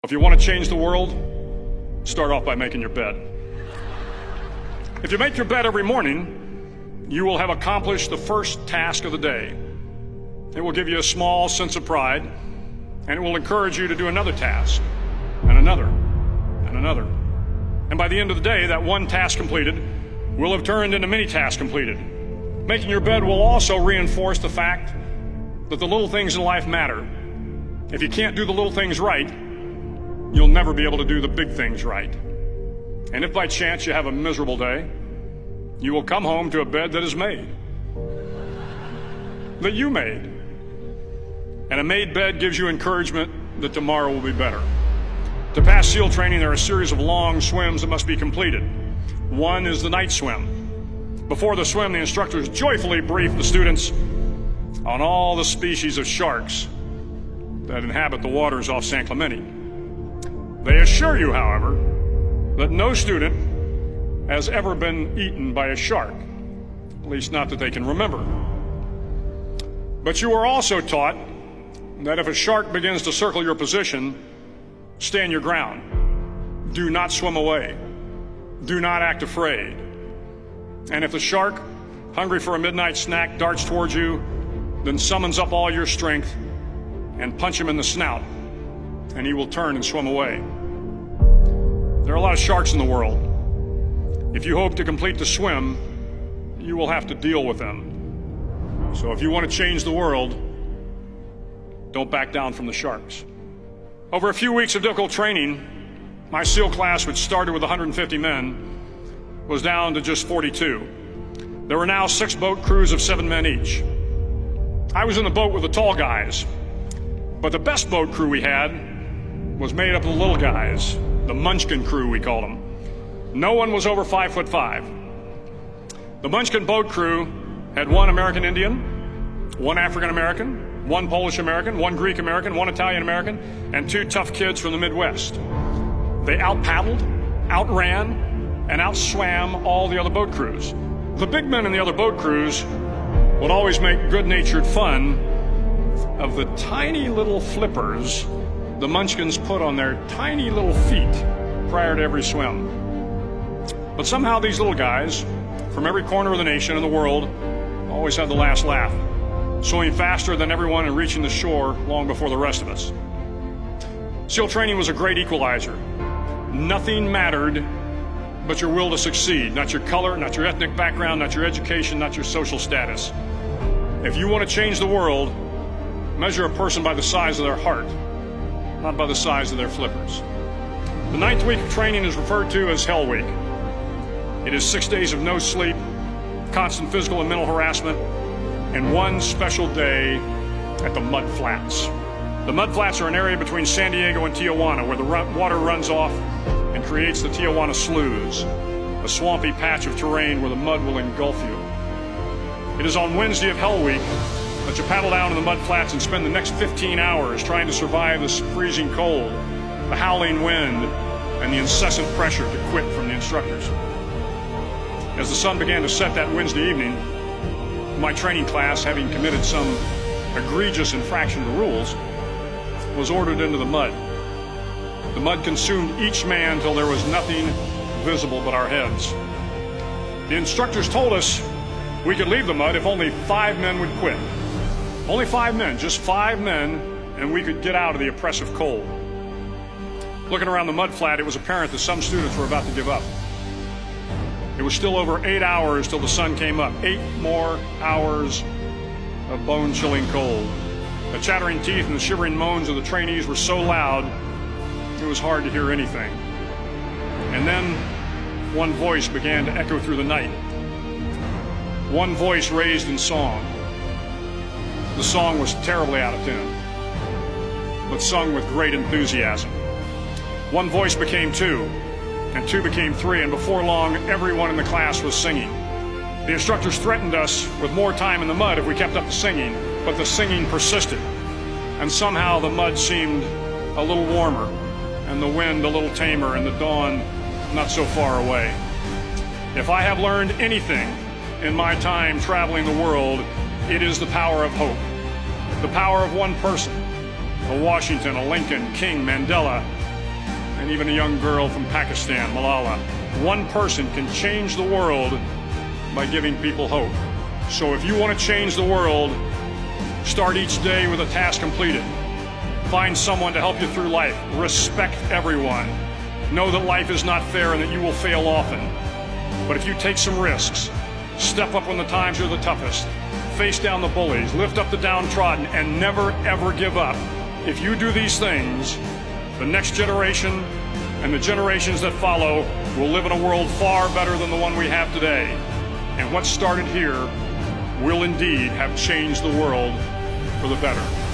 If you want to change the world, start off by making your bed. If you make your bed every morning, you will have accomplished the first task of the day. It will give you a small sense of pride, and it will encourage you to do another task, and another, and another. And by the end of the day, that one task completed will have turned into many tasks completed. Making your bed will also reinforce the fact that the little things in life matter. If you can't do the little things right, you'll never be able to do the big things right. And if by chance you have a miserable day, you will come home to a bed that is made, that you made. And a made bed gives you encouragement that tomorrow will be better. To pass SEAL training, there are a series of long swims that must be completed. One is the night swim. Before the swim, the instructors joyfully brief the students on all the species of sharks that inhabit the waters off San Clemente. They assure you, however, that no student has ever been eaten by a shark, at least not that they can remember. But you are also taught that if a shark begins to circle your position, stand your ground. Do not swim away. Do not act afraid. And if the shark, hungry for a midnight snack, darts towards you, then summons up all your strength and punch him in the snout, and he will turn and swim away. There are a lot of sharks in the world. If you hope to complete the swim, you will have to deal with them. So if you want to change the world, don't back down from the sharks. Over a few weeks of difficult training, my SEAL class, which started with 150 men, was down to just 42. There were now 6 boat crews of 7 men each. I was in the boat with the tall guys, but the best boat crew we had was made up of the little guys, the Munchkin crew, we called them. No one was over 5'5". The Munchkin boat crew had 1 American Indian, 1 African American, 1 Polish American, 1 Greek American, 1 Italian American, and 2 tough kids from the Midwest. They out-paddled, outran, and outswam all the other boat crews. The big men in the other boat crews would always make good-natured fun of the tiny little flippers the Munchkins put on their tiny little feet prior to every swim. But somehow these little guys from every corner of the nation and the world always had the last laugh, swimming faster than everyone and reaching the shore long before the rest of us. SEAL training was a great equalizer. Nothing mattered but your will to succeed, not your color, not your ethnic background, not your education, not your social status. If you want to change the world, measure a person by the size of their heart, not by the size of their flippers. The 9th week of training is referred to as Hell Week. It is 6 days of no sleep, constant physical and mental harassment, and 1 special day at the Mud Flats. The Mud Flats are an area between San Diego and Tijuana where the water runs off and creates the Tijuana Sloughs, a swampy patch of terrain where the mud will engulf you. It is on Wednesday of Hell Week that you paddle down to the Mud Flats and spend the next 15 hours trying to survive the freezing cold, the howling wind, and the incessant pressure to quit from the instructors. As the sun began to set that Wednesday evening, my training class, having committed some egregious infraction to rules, was ordered into the mud. The mud consumed each man till there was nothing visible but our heads. The instructors told us we could leave the mud if only 5 men would quit. Only 5 men, just 5 men, and we could get out of the oppressive cold. Looking around the mud flat, it was apparent that some students were about to give up. It was still over 8 hours till the sun came up. 8 more hours of bone-chilling cold. The chattering teeth and the shivering moans of the trainees were so loud, it was hard to hear anything. And then one voice began to echo through the night. One voice raised in song. The song was terribly out of tune, but sung with great enthusiasm. One voice became 2, and 2 became 3, and before long, everyone in the class was singing. The instructors threatened us with more time in the mud if we kept up the singing, but the singing persisted, and somehow the mud seemed a little warmer, and the wind a little tamer, and the dawn not so far away. If I have learned anything in my time traveling the world, it is the power of hope. The power of one person, a Washington, a Lincoln, King, Mandela, and even a young girl from Pakistan, Malala. One person can change the world by giving people hope. So if you want to change the world, start each day with a task completed. Find someone to help you through life. Respect everyone. Know that life is not fair and that you will fail often. But if you take some risks, step up when the times are the toughest, face down the bullies, lift up the downtrodden, and never ever give up. If you do these things, the next generation and the generations that follow will live in a world far better than the one we have today. And what started here will indeed have changed the world for the better.